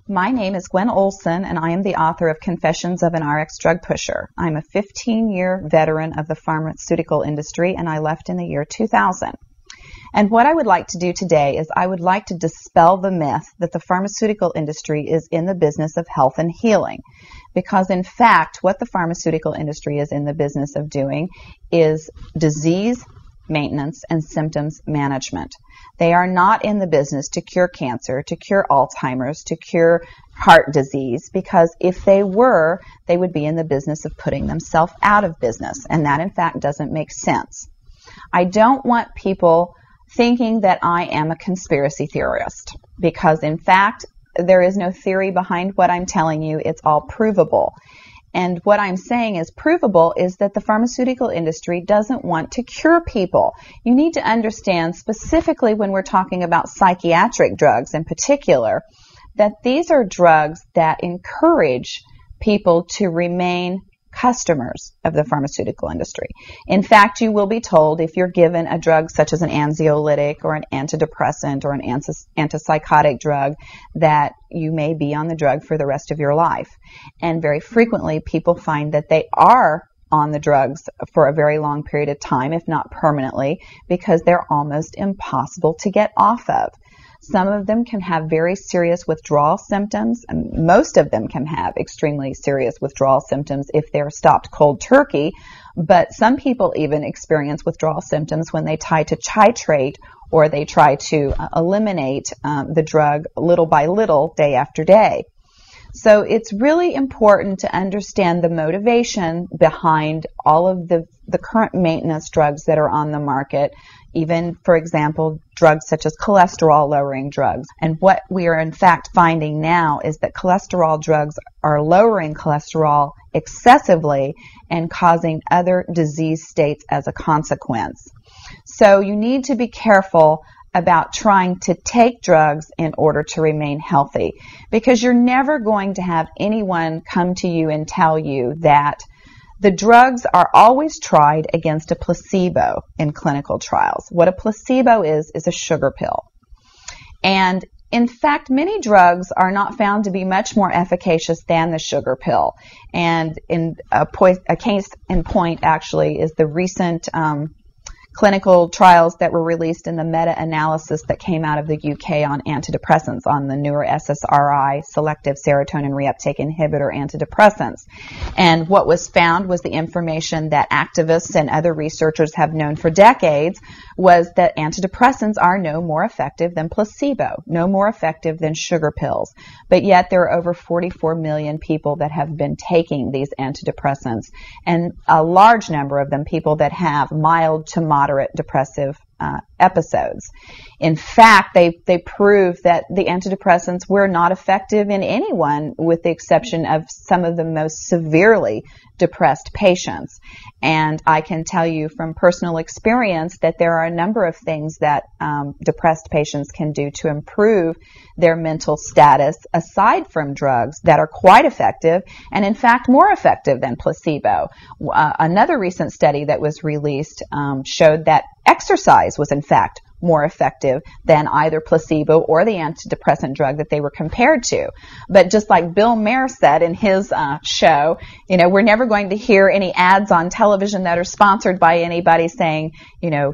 My name is Gwen Olson, and I am the author of Confessions of an RX Drug Pusher. I'm a 15-year veteran of the pharmaceutical industry, and I left in the year 2000. And what I would like to do today is I would like to dispel the myth that the pharmaceutical industry is in the business of health and healing. Because in fact, what the pharmaceutical industry is in the business of doing is disease maintenance and symptoms management. They are not in the business to cure cancer, to cure Alzheimer's, to cure heart disease, because if they were, they would be in the business of putting themselves out of business, and that in fact doesn't make sense. I don't want people thinking that I am a conspiracy theorist, because in fact there is no theory behind what I'm telling you. It's all provable. And what I'm saying is provable is that the pharmaceutical industry doesn't want to cure people. You need to understand, specifically when we're talking about psychiatric drugs in particular, that these are drugs that encourage people to remain customers of the pharmaceutical industry. In fact, you will be told if you're given a drug such as an anxiolytic or an antidepressant or an antipsychotic drug that you may be on the drug for the rest of your life. And very frequently people find that they are on the drugs for a very long period of time, if not permanently, because they're almost impossible to get off of. Some of them can have very serious withdrawal symptoms, and most of them can have extremely serious withdrawal symptoms if they're stopped cold turkey, but some people even experience withdrawal symptoms when they try to titrate or they try to eliminate the drug little by little, day after day. So it's really important to understand the motivation behind all of the current maintenance drugs that are on the market, even, for example, drugs such as cholesterol-lowering drugs. And what we are in fact finding now is that cholesterol drugs are lowering cholesterol excessively and causing other disease states as a consequence. So you need to be careful about trying to take drugs in order to remain healthy, because you're never going to have anyone come to you and tell you that the drugs are always tried against a placebo in clinical trials. What a placebo is a sugar pill. And in fact, many drugs are not found to be much more efficacious than the sugar pill. And in a case in point actually is the recent clinical trials that were released in the meta-analysis that came out of the UK on antidepressants, on the newer SSRI, selective serotonin reuptake inhibitor antidepressants. And what was found was the information that activists and other researchers have known for decades, was that antidepressants are no more effective than placebo, no more effective than sugar pills. But yet there are over 44 million people that have been taking these antidepressants, and a large number of them people that have mild to moderate depressive episodes. In fact, they prove that the antidepressants were not effective in anyone with the exception of some of the most severely depressed patients. And I can tell you from personal experience that there are a number of things that depressed patients can do to improve their mental status aside from drugs that are quite effective, and in fact more effective than placebo. Another recent study that was released showed that exercise was in fact more effective than either placebo or the antidepressant drug that they were compared to. But just like Bill Maher said in his show, you know, we're never going to hear any ads on television that are sponsored by anybody saying, you know,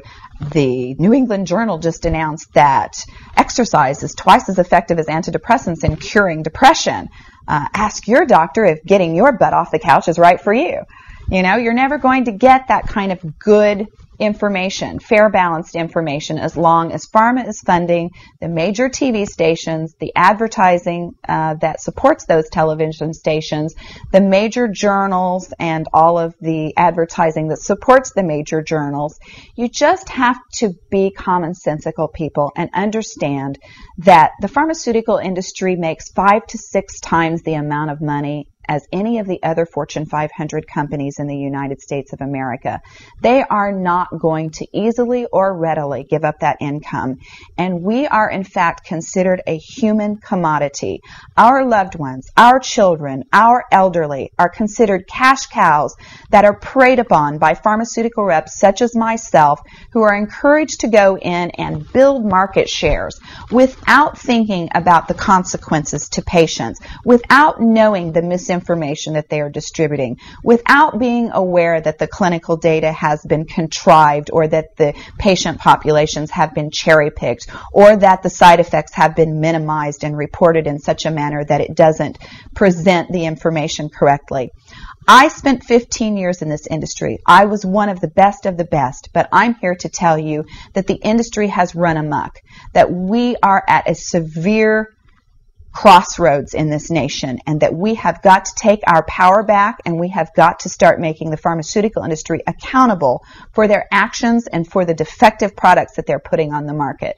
the New England Journal just announced that exercise is twice as effective as antidepressants in curing depression. Ask your doctor if getting your butt off the couch is right for you. You know, you're never going to get that kind of good information, fair, balanced information, as long as pharma is funding the major TV stations, the advertising that supports those television stations, the major journals, and all of the advertising that supports the major journals. You just have to be commonsensical people and understand that the pharmaceutical industry makes 5 to 6 times the amount of money as any of the other Fortune 500 companies in the United States of America. They are not going to easily or readily give up that income. And we are, in fact, considered a human commodity. Our loved ones, our children, our elderly are considered cash cows that are preyed upon by pharmaceutical reps such as myself, who are encouraged to go in and build market shares without thinking about the consequences to patients, without knowing the misinformation that they are distributing, without being aware that the clinical data has been contrived, or that the patient populations have been cherry-picked, or that the side effects have been minimized and reported in such a manner that it doesn't present the information correctly. I spent 15 years in this industry. I was one of the best, but I'm here to tell you that the industry has run amok, that we are at a severe crossroads in this nation, and that we have got to take our power back, and we have got to start making the pharmaceutical industry accountable for their actions and for the defective products that they're putting on the market.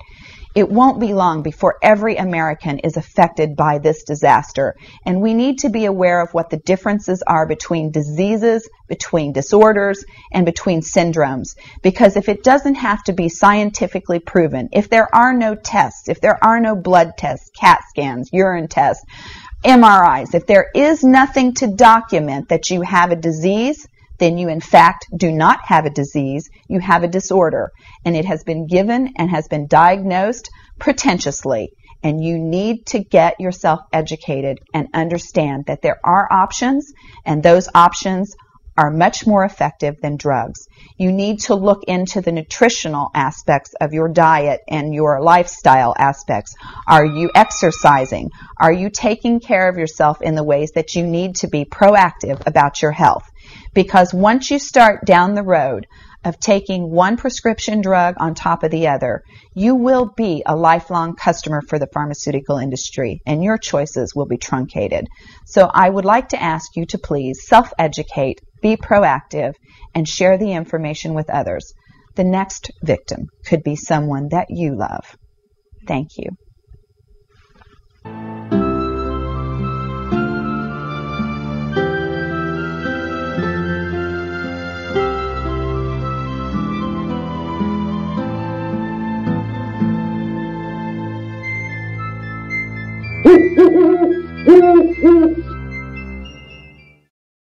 It won't be long before every American is affected by this disaster, and we need to be aware of what the differences are between diseases, between disorders, and between syndromes. Because if it doesn't have to be scientifically proven, if there are no tests, if there are no blood tests, CAT scans, urine tests, MRIs, if there is nothing to document that you have a disease, then you in fact do not have a disease, you have a disorder, and it has been given and has been diagnosed pretentiously, and you need to get yourself educated and understand that there are options, and those options are much more effective than drugs. You need to look into the nutritional aspects of your diet and your lifestyle aspects. Are you exercising? Are you taking care of yourself in the ways that you need to be proactive about your health? Because once you start down the road of taking one prescription drug on top of the other, you will be a lifelong customer for the pharmaceutical industry, and your choices will be truncated. So I would like to ask you to please self-educate, be proactive, and share the information with others. The next victim could be someone that you love. Thank you.